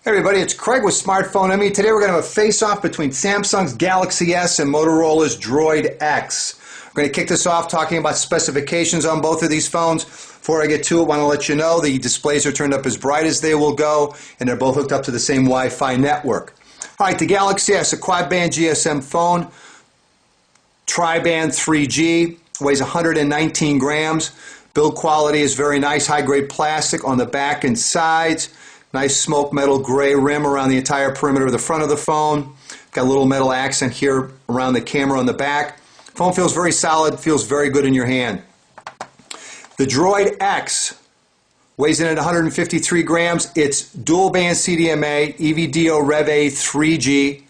Hey everybody, it's Craig with Smartphone Emmy. Today we're going to have a face-off between Samsung's Galaxy S and Motorola's Droid X. We're going to kick this off talking about specifications on both of these phones. Before I get to it, I want to let you know the displays are turned up as bright as they will go, and they're both hooked up to the same Wi-Fi network. Alright, the Galaxy S, a quad-band GSM phone, tri-band 3G, weighs 119 grams. Build quality is very nice, high-grade plastic on the back and sides. Nice smoke metal gray rim around the entire perimeter of the front of the phone. Got a little metal accent here around the camera on the back. Phone feels very solid, feels very good in your hand. The Droid X weighs in at 153 grams. It's dual band CDMA, EVDO Rev A 3G.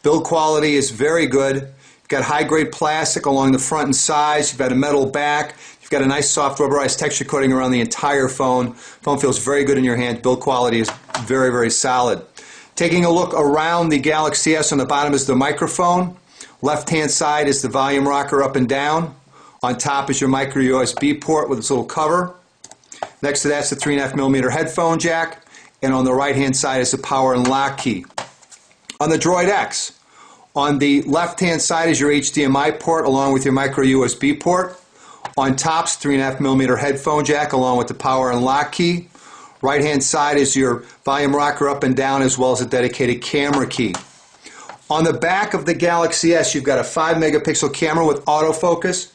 Build quality is very good. You've got high grade plastic along the front and sides. You've got a metal back. You've got a nice soft rubberized texture coating around the entire phone. Phone feels very good in your hand. Build quality is very, very solid. Taking a look around the Galaxy S, on the bottom is the microphone. Left-hand side is the volume rocker up and down. On top is your micro USB port with its little cover. Next to that's the 3.5mm headphone jack. And on the right-hand side is the power and lock key. On the Droid X, on the left-hand side is your HDMI port along with your micro USB port. On top's 3.5mm headphone jack along with the power and lock key. Right-hand side is your volume rocker up and down as well as a dedicated camera key. On the back of the Galaxy S, you've got a 5-megapixel camera with autofocus,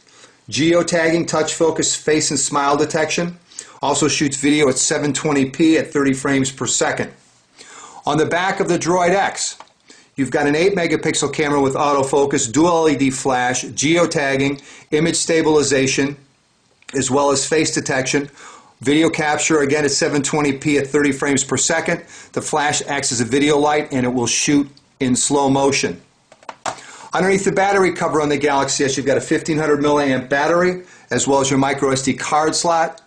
geotagging, touch focus, face and smile detection. Also shoots video at 720p at 30 frames per second. On the back of the Droid X, you've got an 8-megapixel camera with autofocus, dual LED flash, geotagging, image stabilization, as well as face detection. Video capture, again, at 720p at 30 frames per second. The flash acts as a video light and it will shoot in slow motion. Underneath the battery cover on the Galaxy S, you've got a 1500 milliamp battery as well as your micro SD card slot.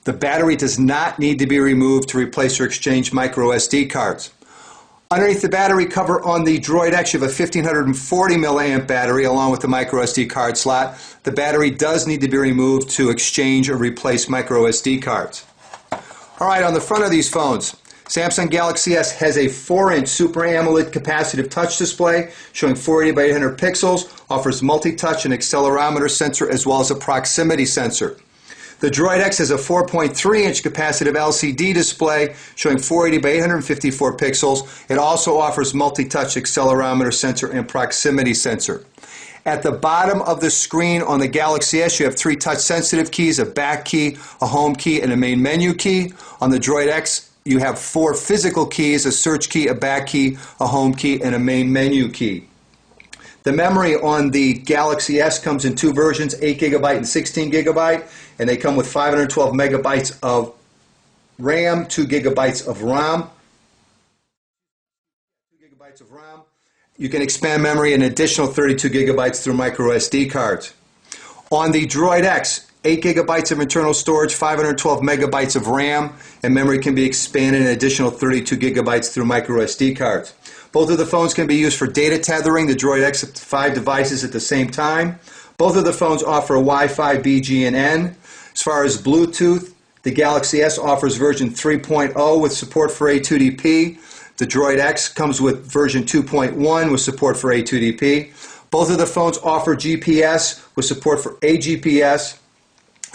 The battery does not need to be removed to replace or exchange micro SD cards. Underneath the battery cover on the Droid X, you have a 1540 milliamp battery along with the micro SD card slot. The battery does need to be removed to exchange or replace micro SD cards. Alright, on the front of these phones, Samsung Galaxy S has a 4-inch Super AMOLED capacitive touch display showing 480 by 800 pixels, offers multi-touch and accelerometer sensor as well as a proximity sensor. The Droid X has a 4.3-inch capacitive LCD display showing 480 by 854 pixels. It also offers multi-touch accelerometer sensor and proximity sensor. At the bottom of the screen on the Galaxy S, you have 3 touch-sensitive keys, a back key, a home key, and a main menu key. On the Droid X, you have 4 physical keys, a search key, a back key, a home key, and a main menu key. The memory on the Galaxy S comes in 2 versions, 8GB and 16GB, and they come with 512 megabytes of RAM, 2 gigabytes of ROM. 2 gigabytes of ROM. You can expand memory an additional 32 gigabytes through micro SD cards. On the Droid X, 8 gigabytes of internal storage, 512 megabytes of RAM, and memory can be expanded an additional 32 gigabytes through micro SD cards. Both of the phones can be used for data tethering, the Droid X up to 5 devices at the same time. Both of the phones offer a Wi-Fi, BG, and N. As far as Bluetooth, the Galaxy S offers version 3.0 with support for A2DP. The Droid X comes with version 2.1 with support for A2DP. Both of the phones offer GPS with support for AGPS.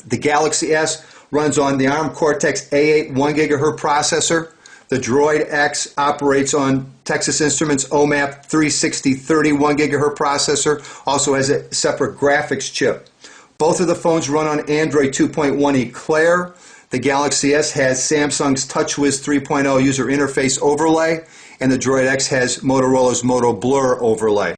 The Galaxy S runs on the ARM Cortex A8 1 GHz processor. The Droid X operates on Texas Instruments OMAP 36030 1 GHz processor, also has a separate graphics chip. Both of the phones run on Android 2.1 Eclair. The Galaxy S has Samsung's TouchWiz 3.0 user interface overlay, and the Droid X has Motorola's Moto Blur overlay.